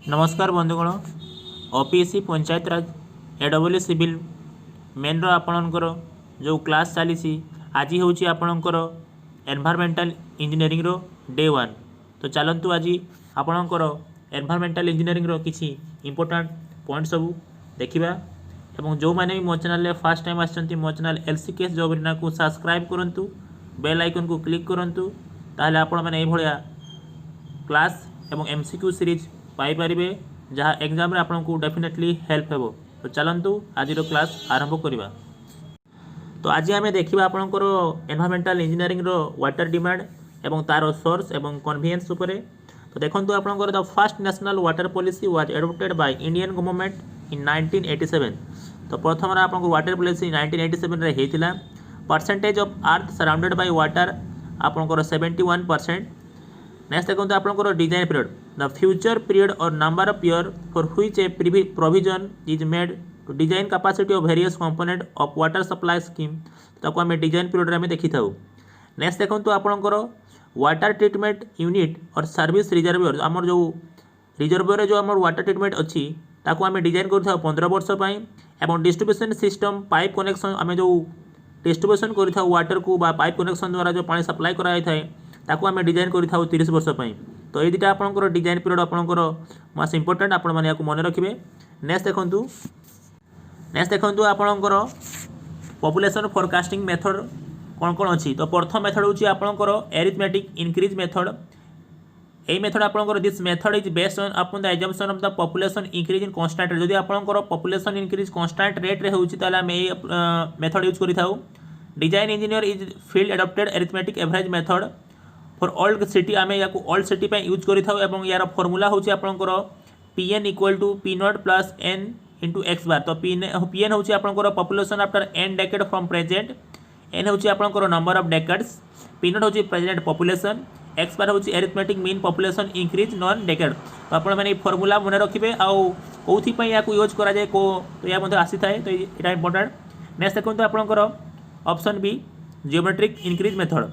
नमस्कार बंधुगण ओपीएससी पंचायत राज एडब्ल्यू civil main आपणकर जो क्लास चली आज हूँ आपणकर एनवायरमेंटल इंजीनियरिंग रो डे 1। तो चलतु आज आपणकर एनवायरमेंटल इंजीनियरिंग रो किसी इंपोर्टेंट पॉइंट सब देखा और जो मैंने भी मो चैनल फर्स्ट टाइम आसछंती मो चैनल एलसीकेएस जॉब अरेना को सब्सक्राइब करंतु बेल आइकन को क्लिक करंतु ताहले आपण माने ए भलिया क्लास एवं एमसीक्यू सीरीज पाइपर जहाँ एग्जाम रे आपको डेफिनेटली हेल्प हो। तो चलतु आज क्लास आरंभ करवा। तो आज आम देखा आपंकर एनवायरमेंटल इंजीनियरिंग रो वाटर डिमांड एवं तार सोर्स एवं कन्वीनियंस उपरे। तो देखो आपंकर the first national water policy was adopted by Indian government in 1987। तो प्रथम आपको वाटर पॉलिसी 1987 रे हेतिला। Percentage of earth surrounded by water आपंकर 71%। नेक्स्ट देखो आपंकर design period the future period और number of year for which a provision is made to design capacity of various component of water supply scheme ताको आम design period में देखी था। Next देखो आपंकर वाटर ट्रीटमेंट यूनिट और सर्विस रिजर्वियर आमर जो रिजर्वियर जो आम वाटर ट्रीटमेंट अच्छी ताको आम डिजाइन कर 15 वर्ष एवं डिस्ट्रीब्यूशन सिस्टम पाइप कनेक्शन आम जो डिस्ट्रीब्यूशन कर वाटर को पाइप कनेक्शन द्वारा जो पानी सप्लाई कराई थाए ताको आम डिजाइन कर 30 वर्ष। तो ये दुटा आपंकर डिजाइन पीरियड आपंकर मोस्ट इंपोर्टेंट आपण मैंने मन रखिए। नेक्स्ट देखो आपंकर पॉपुलेशन फोरकास्टिंग मेथड कौन कौन अच्छी। तो प्रथम मेथड हूँ आपंकर एरिथमेटिक इंक्रीज मेथड। यही मेथड आपंकर this method is based on upon the assumption of the population increase in constant rate. जदि आपंकर पॉपुलेशन इंक्रीज कांस्टेंट रेट रे होउची ताले हम एई मेथड यूज करि थाउ। Design engineer is field adopted arithmetic average method for all city आम या ऑल सिटी यूज कर यार फॉर्मूला हूँ आपंकर PN equal to P not plus N into X bar. तो पीएन हूँ आपंकर population after N decade from present, N हूँ आपंकर number of decades, P not हूँ प्रेजेंट पॉपुलेशन, एक्स बार हूँ arithmetic mean population increase non decade. तो आप formula मन रखिए आउपाई या यूज कराए को तो यह आसी थाए। तो यहाँ इंपोर्टेंट। नेक्स्ट देखो आपंकर option B geometric increase method.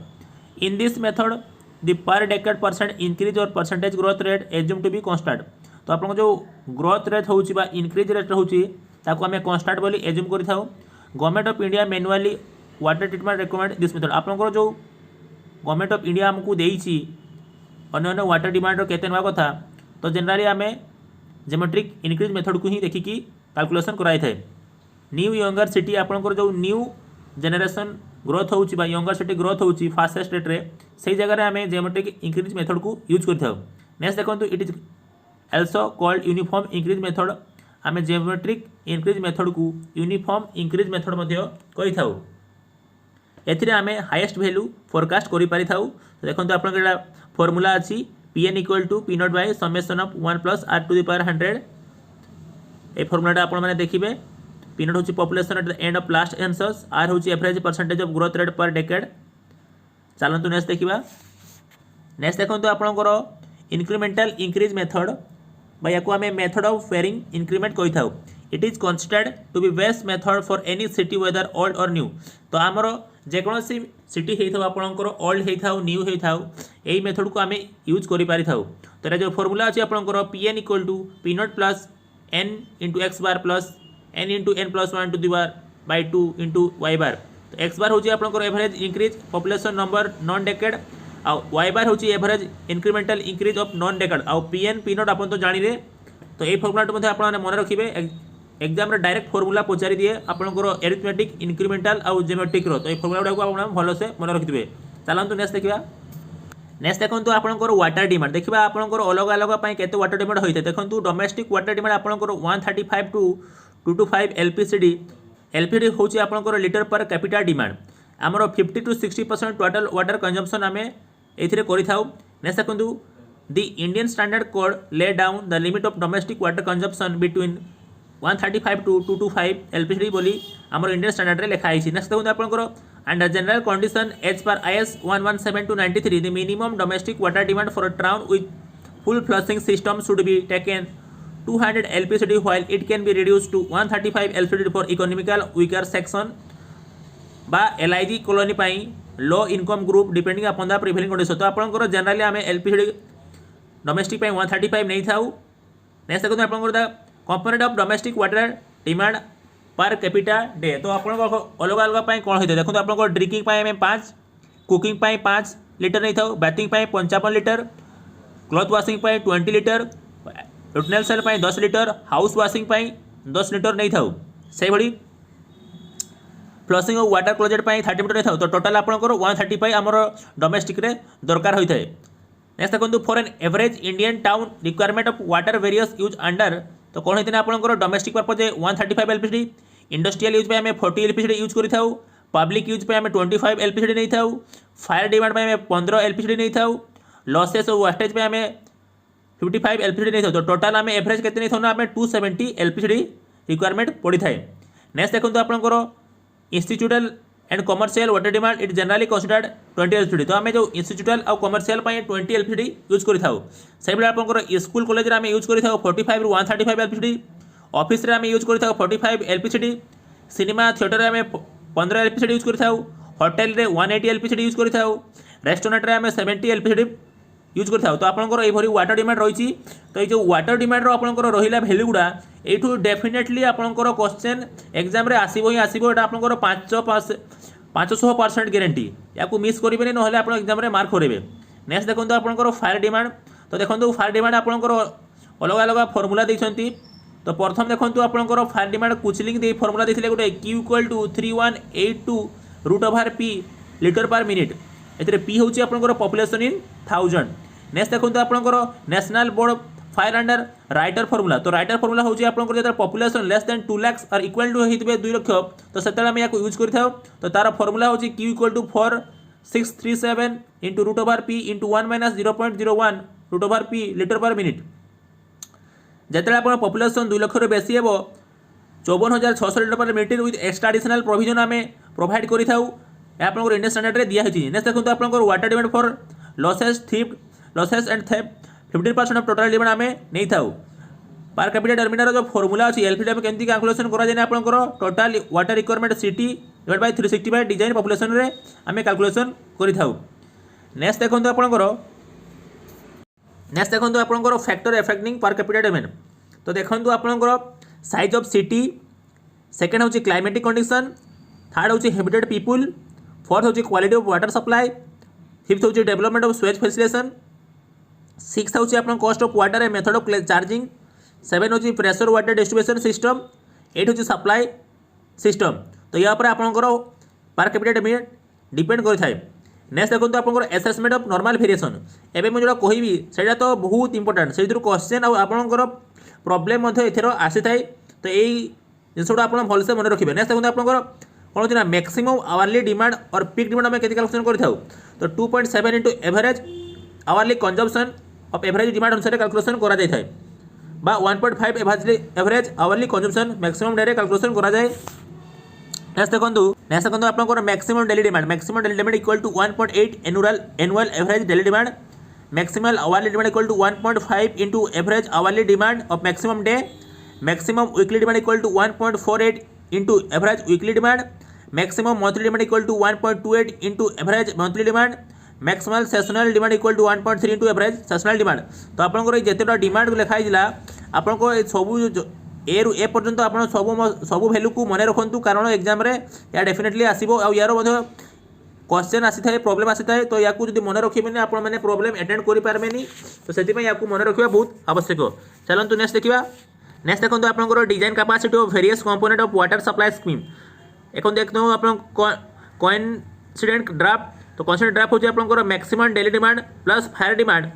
In this method the per decade percent increase और percentage growth rate assume to be constant. तो आप जो ग्रोथ रेट होची बा इंक्रीज रेट होची ताको आम कॉन्स्टाट बोली एज्यूम करि थाउ। Government of India manually water treatment recommend this method. आपंकर जो गवर्नमेंट ऑफ इंडिया आमको देइछि अन्य वाटर डिमांड रो केते नवा कथा। तो जनरली आम जियोमेट्रिक इंक्रीज मेथड को ही देखिकी कैलकुलेशन कराई थाए। न्यू यंगर सिटी आपंकर जो न्यू जेनेरेशन ग्रोथ होची बा यंगर सिटी ग्रोथ होची फास्टेस्ट रेट रे से जगह आम जियोमेट्रिक इंक्रीज मेथड को यूज कर थाउ। नेक्स्ट देखो it is also called uniform increase method. आम जियोमेट्रिक इंक्रीज मेथड को यूनिफॉर्म इंक्रीज मेथड मध्य करि थाउ। एथिरे आम हाईएस्ट वैल्यू फोरकास्ट करि पारि थाउ। तो देखो आपन फॉर्मूला अच्छी PN equal to P not by summation of 1 plus R to the power 100। ए फॉर्मूलाटा आपण माने देखिबे। पी नॉट हूँ population at the end of last census, R हूँ average percentage of growth rate per decade. चलतु next देखा। Next देखो आपंकर इंक्रीमेंटल इंक्रीज मेथड या आम मेथड ऑफ फेयरिंग इंक्रीमेंट कही था। It is considered to be best method for any city whether old और न्यू। तो आमर जेकोसी सिटी होता आपंकर ओल्ड होता न्यू होता यही मेथड को आम यूज कर। तो जो फॉर्मूला अच्छी आपंकर PN equal to P not plus N into X bar plus N into N plus 1 to the bar by 2 into Y bar. तो एक्स बार हूँ आपंकर average increase population number non decade आउ Y bar हूँ average incremental increase of non decade आउ PN P not आप तो जानिले। तो ये फॉर्मूला आप मन रखिए। एग्जाम रे डायरेक्ट फॉर्मूला पचारि दिए आपंकर एरिथमेटिक इंक्रीमेंटल आउ जियोमेट्रिक रो। तो ये फॉर्मूला गुड़ा आप भलसे मन रखिए। चलतु नेक्स्ट देखा। नेक्स्ट देखो आपंकर वाटर डिमांड देखा आपंकर अलग अलग केते वाटर डिमांड होता है। देखो डोमेस्टिक वाटर डिमांड आपंकर 135 टू 225 एलपीसीडी एलपीडी हूँ आपंकर लिटर पर कैपिटा डिमांड। आमर 50 टू 60% टोटल वाटर कंजम्पशन आम ए कर। नेक्स्ट देखो the Indian standard code lay down the limit of domestic water consumption between 135 to 225 LPCD बोली आमर इंडियन स्टैंडर्ड रे लिखाई। नेक्स्ट देखो आपंकर under general condition as per IS 117/93 the minimum domestic water demand for a town with full flushing system should be taken 200 LPCD while it can be reduced to 135 LPCD for economical weaker section बा LIG colony pi low income group depending upon the prevailing condition. तो आपंकर generally आम LPCD domestic 135 नहीं था next देखो आप component of domestic water demand per capita day तो आप अलग अलग कौन होता है देखो आप ड्रिंकिंग आम 5 कुकिंग 5 लिटर नहीं था bathing 55 litre cloth washing 20 litre utility 10 litre house washing 10 litre नहीं था से भाई फ्लशिंग और वाटर क्लोजेट 30 मीटर नहीं था तो टोटाल आपंकर 130 आमर डोमेस्टिक दरकार होता है। नेक्स्ट देखो for an average Indian town requirement of water various use under तो कौन होता है आपंकर domestic purpose 135 LPD industrial use आम 40 एलपीडी यूज करता पब्लिक यूज आम 25 एलपीडी नहीं था फायर डिमांड आम 15 एलपीडी नहीं था लॉसेस और वेस्टेज आम 55 एलपीडी नहीं था तो टोटाल आम एवरेज के नहीं था आम 270 एलपीडी रिक्वायरमेंट पड़ी थाए। नेक्स्ट देखो आपंकर institutional and commercial water demand it generally considered 20 LPD तो आम जो इंस्टीट्यूटल और कमर्शियल 20 एलपीडी यूज करता से भाई आपंकर स्कूल कॉलेज आम यूज करता 45 रू 135 एलपीडी ऑफिस आम यूज करता 45 एलपीडी सिनेमा थिएटर आम 15 एलपीडी यूज करता होटेल 180 एलपीडी यूज करता रेस्टोरेंट आम 70 एलपीडी यूज करता तो आपंकर ये वाटर डिमांड रही तो ये जो वाटर डिमांड आपंकर रहा भैल्यू गुड़ा यू डेफिनेटली आपंकर क्वेश्चन एग्जाम आसो ही आसो यहाँ आपंकर 500% ग्यारंटी या मिस करेंगे ना आप एग्जाम मार्क करेंगे। नेक्स्ट देखो आपंकर फायर डिमांड तो देखो फायर डिमांड आपंकर अलग अलग फर्मुला देते तो प्रथम देखो आपंकर फायर डिमांड कुचलिंग दे फर्मुला देते गोटे Q = 3182 √/P litre per minute A P हूँ आपंकर पॉपुलेशन इन 1000। नेक्स्ट देखो आपंकर national board fire under writer formula तो राइटर फर्मुला हूँ आपंकर जो पॉपुलेशन लेस देन 2 लाख और इक्वल टू होते 2 लाख तो से आम या यूज करता तो तार फर्मुला हूँ Q = 4637 × √/P × 1 - 0.01 √/P litre per minute जिते आप पॉपुलेशन 2 लाख बेसी हे 54,600 litre per minute with extra additional provision आम प्रोवाइड करता आपंकर इंडियन स्टैंडर्ड में दिखाई। नेक्स्ट देखो आपंकर water demand for losses and theft 15% of total demand आम नहीं था पर कैपिटा टर्मिनाल जो फर्मुला अच्छी एलपीडी आम केमती कैलकुलेशन कराए आपंकर total water requirement city divide by 365 design population रे आम कैलकुलेशन करिथाउ। नेक्स्ट देखो आपंकर factor affecting per capita demand तो देखो आपंकर साइज ऑफ सिटी सेकेंड हूँ क्लाइमेटिक कंडीशन थर्ड हूँ हैबिटेड पीपुल फोर्थ हूँ quality of water supply fifth हूँ development of sewage facilitation six हूँ आप cost of water a method of charging seven हूँ pressure water distribution system eight हूँ supply system तो या आपंकर पर कैपिटा डिमांड डिपेंड करें। नेक्स्ट देखो आपंकर एसेसमेंट ऑफ नॉर्मल वेरिएशन एवं मुझे जो कहबी से बहुत इंपोर्टेंट से क्वेश्चन आपंकर प्रॉब्लम एथर आसी थाए तो यही जिनसा आप भलसे मन रखिए। नेक्स्ट देखो आपंकर कौन होता है मैक्सिमम आवर्ली डिमांड और पिक डिमांड आम कैसे कैलकुलेशन कर 2.7 × average hourly consumption of average demand अनुसार कैलकुलेशन करा जाए 1.5 average hourly consumption maximum day calculation करा जाए। नेक्स्ट देखो आपंकर maximum daily demand equal to 1.8 annual average daily demand maximum hourly demand equal to 1.5 × average hourly demand of maximum day maximum weekly demand equal to 1.48 × average weekly demand maximum monthly demand equal to 1.28 × average monthly demand maximal seasonal demand equal to 1.3 × average seasonal demand तो आपंकर जितेटा demand लिखाई आपको सब ए पर्यंत आप सब value को मन रखु कारण एग्जाम या डेफिनेटली आसो यार क्वेश्चन आसी थाए प्रॉब्लम आसी थाए तो या मन रखिए आप प्रॉब्लम अटेंड करें तो से मन रखा बहुत आवश्यक। चलते नेक्स्ट देखा। नेक्स्ट देखो आपंकर design capacity of various component of water supply scheme एक देखते हो आप कोइंसिडेंट ड्राफ्ट तो कोइंसिडेंट ड्राफ्ट होची आपंकर maximum daily demand plus fire demand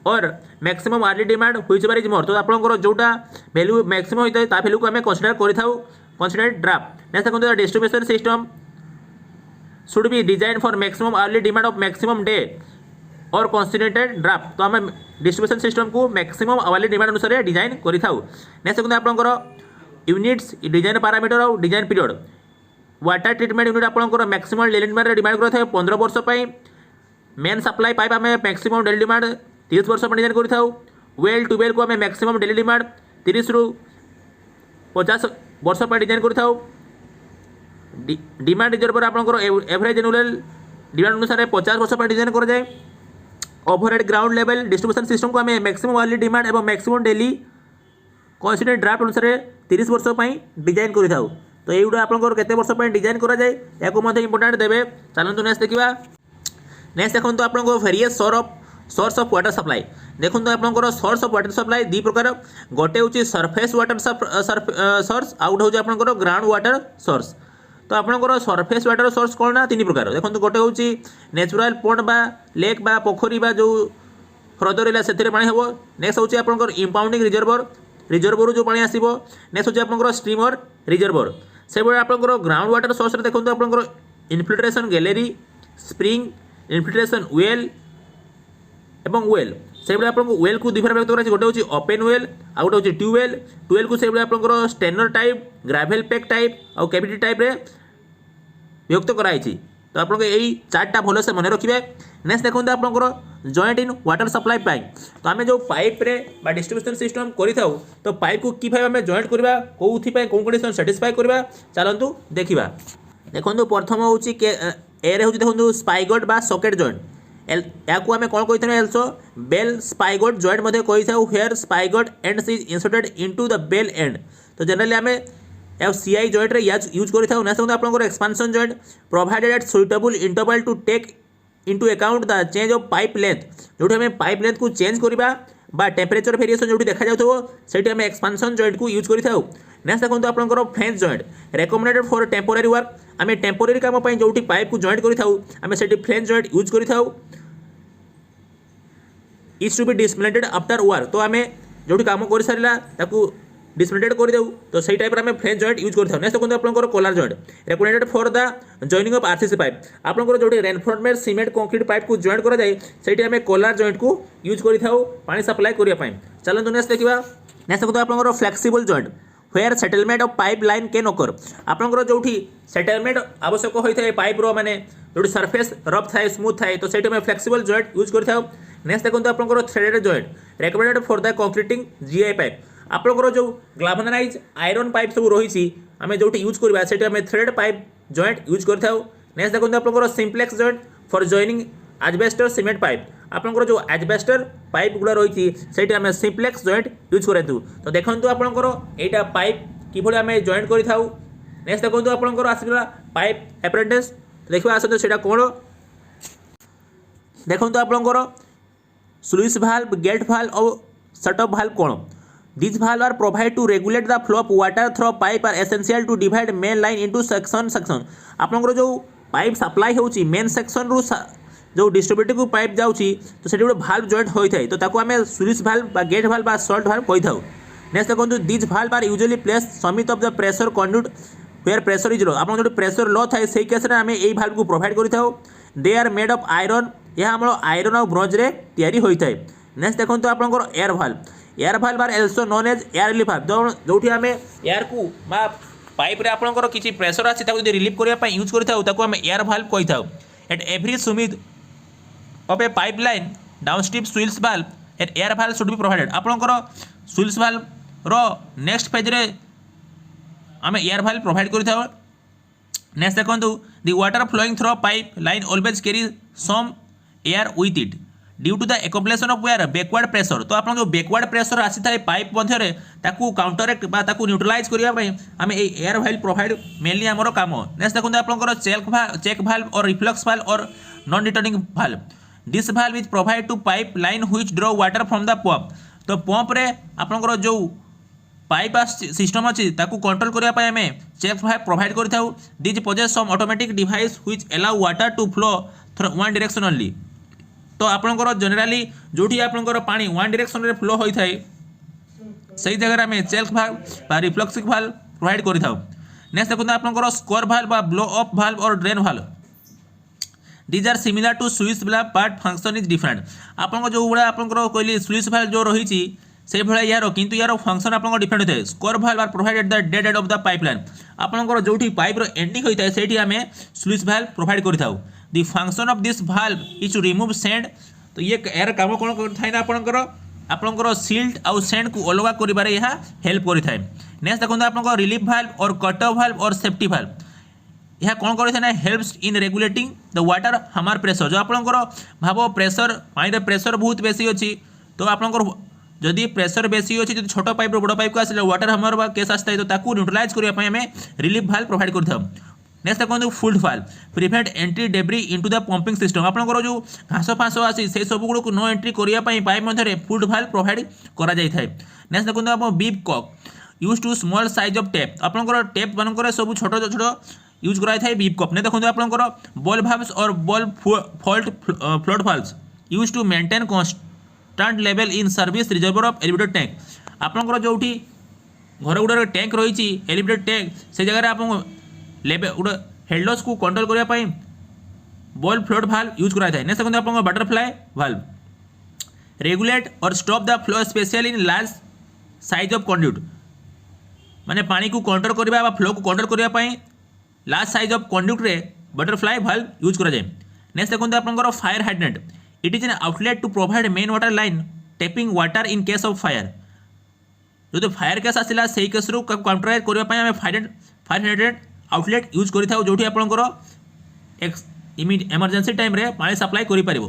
और maximum hourly demand which is more तो आपंकर जोटा वैल्यू मैक्सिमम होता है वैल्यू को आम कंसीडर करिथाउ कोइंसिडेंट ड्राफ्ट। नेक्स्ट देखो distribution system should be design for maximum hourly demand of maximum day और कॉन्स्टिट्यूटेड ड्राफ्ट तो आम डिस्ट्रीब्यूशन सिस्टम को मैक्सिमम आवर्ली डिमांड अनुसार डिजाइन करिथाउ। नेक्स्ट देखो आपंकर यूनिट्स डिजाइन पैरामीटर और design period water treatment unit आपंकर मैक्सिमम डेली डिमांड डिमांड करें 15 वर्ष मेन सप्लाई पाइप आम मैक्सिमम डेली डिमांड 30 वर्ष डिजाइन करिथाउ वेल ट्यूबवेल को आम मैक्सिमम डेली डिमांड 30 ରୁ 50 वर्ष डिजाइन करिथाउ डिमांड रिजर्व पर आपंकर एवरेज एनुअल डिमांड अनुसार 50 वर्ष डिजाइन कर जाए। Overhead ground level distribution system को आम मैक्सिमम आवर्ली डिमांड और मैक्सिमम डेली कंसिडर ड्राफ्ट अनुसार 30 वर्ष डिजाइन करिथाउ। तो एगुड़ा आपंकर केते वर्ष डिजाइन करा जाए या इंपोर्टाट देवे। चलतु नेक्स्ट देखा। नेक्स्ट देखो आपको various source of water supply. देखो आपंकर सोर्स ऑफ वाटर सप्लाई दी प्रकार, गोटे हूँ सरफेस वाटर सोर्स, आउ गोटे हूँ आपंकर ग्राउंड वाटर सोर्स। तो आपंकर सरफेस वाटर सोर्स कौन ना 3 प्रकार। देखो गोटे हूँ नेचुरल पोंड बा लेक बा पोखरी बा जो ह्रद रहा से पानी हम। नेक्स्ट हूँ आपंकर इंपाउंडिंग रिजर्वर जो पानी आसो। नेक्स्ट हूँ आपंकर स्ट्रीमर रिजर्वर। से भाई आपंकर ग्राउंड वाटर सोर्स देखो आपंकर infiltration gallery, spring, infiltration well एवं वेल। से भाई आपको वेल को 2 भाग व्यक्त कराई, गोटे हूँ ओपेन वेल आउ गोटे हूँ ट्यूबवेल। ट्यूबवेल को से भाई आपंकर strainer type, gravel pack type और कैविटी टाइप रे व्यक्त कराई। तो आपको यही 4टा भलसे मन रखिए। नेक्स्ट देखो आपंकर joint in water supply pipe. तो आम जो पाइप रे बा डिस्ट्रीब्यूशन सिस्टम करिथाउ, तो पाइप को कि भाई आम जॉइंट करबा, कोउथि पय कोन कंडीशन सैटिस्फाई करबा, चलंतु देखिबा। देखो प्रथम हूँ ए रे हूँ देखो स्पाइगट बा सॉकेट जॉइंट। या को आम कौन कही एल्सो बेल स्पाइगट जॉइंट मध्य कही था, where spigot end is inserted into the bell end. तो जनरली आम सीआई जॉइंट रे यूज करिथाउ। नेक्स्ट आपंकर expansion joint provided at suitable interval to take into account the change of pipe length. जो आम पाइप लेंथ को change करबा बा टेम्परेचर वेरिएशन जो देखा जाउथो सेठी आम एक्सपांशन जॉइंट को यूज करिथाउ। नेक्स्ट देखो आपंकर flange joint recommended for temporary work. आम टेम्पोरारी काम जो पाइप को जॉइंट करिथाउ आम सेठी फ्लेंज जॉइंट यूज करिथाउ। Is to be dismantled after work. तो आम जो काम कर सारा ताकू डिस्मेंटेड कर देउ, तो सही टाइप आम फ्लेंज जॉइंट यूज करथाउ। नेक्स्ट देखो आपंकर Kolar joint recommended for the joining of RCC pipe. आपंकर जो रेनफोर्समेंट सीमेंट कंक्रीट पाइप को जॉइंट करा जाए सेठी आम कोलार जॉइंट को यूज करिथाउ पानी सप्लाई करिया पई। चलंतु नेक्स्ट देखिबा। नेक्स्ट देखो आपंकर flexible joint where settlement of pipe line can occur. आपंकर जो सेटलमेंट आवश्यक होता है पाइप रो माने जो सरफेस रफ थाए स्मूथ थाए, तो सेठी आम फ्लेक्सिबल जॉइंट यूज करिथाउ। नेक्स्ट देखो आपंकर threaded joint recommended for the concreting GI pipe. आपंकर जो ग्लाभनाइज आयरन पाइप सब रही आम जो यूज करवा से थ्रेड पाइप जॉइंट यूज करिथाउ। नेक्स्ट देखो आपंकर simplex joint for joining asbestos cement pipe. आपंकर जो एजबेस्टर पाइप गुड़ा रही से आम सिंप्लेक्स जॉइंट यूज करूँ। तो देखो आपंकर यहाँ पाइप किभली आम जॉइंट करिथाउ। नेक्स्ट देखो आपंकर आसगला पाइप एप्रेंटिस। देखा आसतु से कौन देखो आपंकर स्लुइस भाल्व, गेट भाल्व और शटअप भाल्व कौन। These valves are provided to regulate the flow of water through pipe are essential to divide main line into section। आपंकर जो पाइप सप्लाई होची मेन सेक्शन रु जो डिस्ट्रीब्यूटर को pipe जाउची, तो सेठी गोटे भाल्व जॉइंट होता है, तो ताको आम स्लुइस भाल्व बा गेट भाल्व बा शॉर्ट भाल्व कही थाउ। नेक्स्ट देखो these valve are usually place summit of the pressure conduct where pressure is low. आप जो प्रेशर लो थाए से केस आम यही भाल्व को प्रोवाइड करि थाउ। They are made of iron, यह आम आयरन और ब्रोंज रे तैयारी होता है। नेक्स्ट देखो आपंकर air valve. Air valve are also known as air relief valve. जो आम एयर को पाइप रे आपंकर किसी प्रेशर आसी रिलीफ करने यूज करूँ आम एयर भाल्व कही था। At every summit of a pipe line downstream sluice valve at air valve should be provided. आपंकर स्विल्स भाल्व रो नेक्स्ट फेज रे आम एयर भाल्व प्रोवाइड करूँ। नेक्स्ट देखो the water flowing through pipe line always carry some air with it due to the accumulation of where backward pressure. तो आप जो backward pressure आसी था पाइप मध्य ताकू काउंटरएक्ट बा ताकू न्यूट्रलाइज करने आम एयर भाल्व प्रोवाइड मेनली आमर काम। नेक्स्ट देखो आपंकर चेक भाल्व और रिफ्लक्स भाल्व और non returning valve. This valve is provide to pipe line which draw water from the pump. तो पंप रे आपंकर जो पाइप सिस्टम अच्छी ताकू कंट्रोल करने आम चेक भाल्व प्रोवाइड करिथाउ। These possess some automatic device which allow water to flow through one direction only. तो आपंकर जनरली जोटी आपंकर पानी वन डायरेक्शन रे फ्लो होता है सही जगह आम चेक भाल्व बा रिफ्लेक्सिव भाल्व प्रोवाइड करिथाउ। नेक्स्ट देखो आपंकर स्कोर भाल्व बा ब्लो अप भाल्व और drain valve. These are similar to switch valve but function is different. आपंकर जो भाई आपंकर कहली स्विच भाल्व जो रही से भाई यार किंतु यार फंक्शन आपंकर डिफरेंट होता है। Scour valve are provided the dead end of the pipeline. आपंकर जो पाइप रो एंडिंग होता है सेठी आम स्विच भाल्व प्रोवाइड करिथाउ। The function of this valve is to remove sand. तो ये यार काम कौन करता है ना आपंकर सिल्ट आउ सेंड को अलग कर हेल्प करता है। नेक्स्ट देखो आपंकर रिलीफ भाल्व और कट ऑफ भाल्व और सेफ्टी भाल्व यह कौन करता है ना helps in regulating the water हमार प्रेशर। जो आपंकर भाव प्रेशर पानी प्रेशर बहुत बेसी अच्छी, तो आपंकर जदि प्रेशर बेसी अच्छी जो छोट पाइप बड़ पाइप को आसे वाटर हमर केस आसता है तो ताकू न्यूट्रलाइज करने आम रिलीफ भाल्व प्रोवाइड करता। नेक्स्ट देखो foot valve prevent entry debris into the pumping system. आपंकर जो घास फाँस आसी से सब गुड़ नो एंट्री करने पाइप मध्य फुल्ड भाल्व प्रोवाइड करा जाए। नेक्स्ट देखो आप bib cock use to small size of tap. आपंकर टेप मानक सब छोट छोट यूज कराई बीप कप। नहीं देखो आपंकर बॉल भाल्व्स और ball float valves use to maintain constant level in service reservoir of elevator tank. आपंकर जो घर गुड़ा टैंक रही एलिवेटर टैंक से जगह आप लेवल गोटे हेड लॉस को कंट्रोल करने बॉल फ्लोट भाल्व यूज कराई था। नेक्स्ट देखो आप बटरफ्लाई भाल्व रेगुलेट और stop the flow special in large size of conduit. माने पानी को कंट्रोल करने फ्लो को कंट्रोल करने लार्ज साइज ऑफ कंड्यूट रे बटरफ्लाई भाल्व यूज करा जाए। नेक्स्ट देखो आपंकर fire hydrant it is an outlet to provide main water line tapping water in case of fire. जो फायर केस आसला से केस कंट्रोल करने फायर हाइड्रेंट आउटलेट यूज करें जो आपंकर इमरजेंसी टाइम रे पानी सप्लाई कर।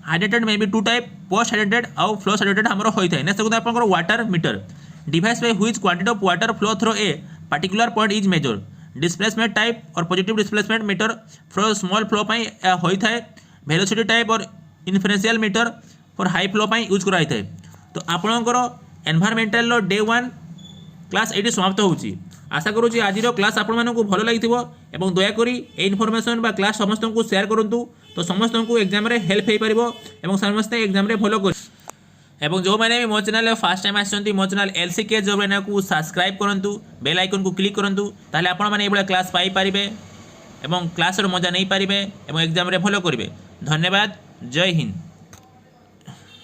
Hydrant may be two type post hydrant आउ फ्लश हाइड्रेटेड आमर होता है। नेक्स्ट देखो आपंकर water meter device by which quantity of water flow through a particular point is measure. Displacement type और positive displacement meter for small flow होता है। Velocity type और inferential meter for high flow use कराई था। तो आपंकर environmental day 1 class ये समाप्त होची। आशा करुँच आज क्लास आपण भल लगी दयाकोरी ए इनफॉरमेशन बा क्लास समस्त को शेयर करूँ तो समस्त को एग्जाम रे हेल्प हो पार समस्ते एग्जाम रे भल कर। जो मैंने भी मो चैनल फास्ट टाइम आसछन्ती मो चैनल LCK जॉब लाइन को सब्सक्राइब करूँ बेल आइकन को क्लिक करूँ ताले आपण माने एबला क्लास पाई पारिबे एवं क्लास रो मजा नहीं पारिबे एवं एग्जाम रे भल करिवे। धन्यवाद। जय हिंद।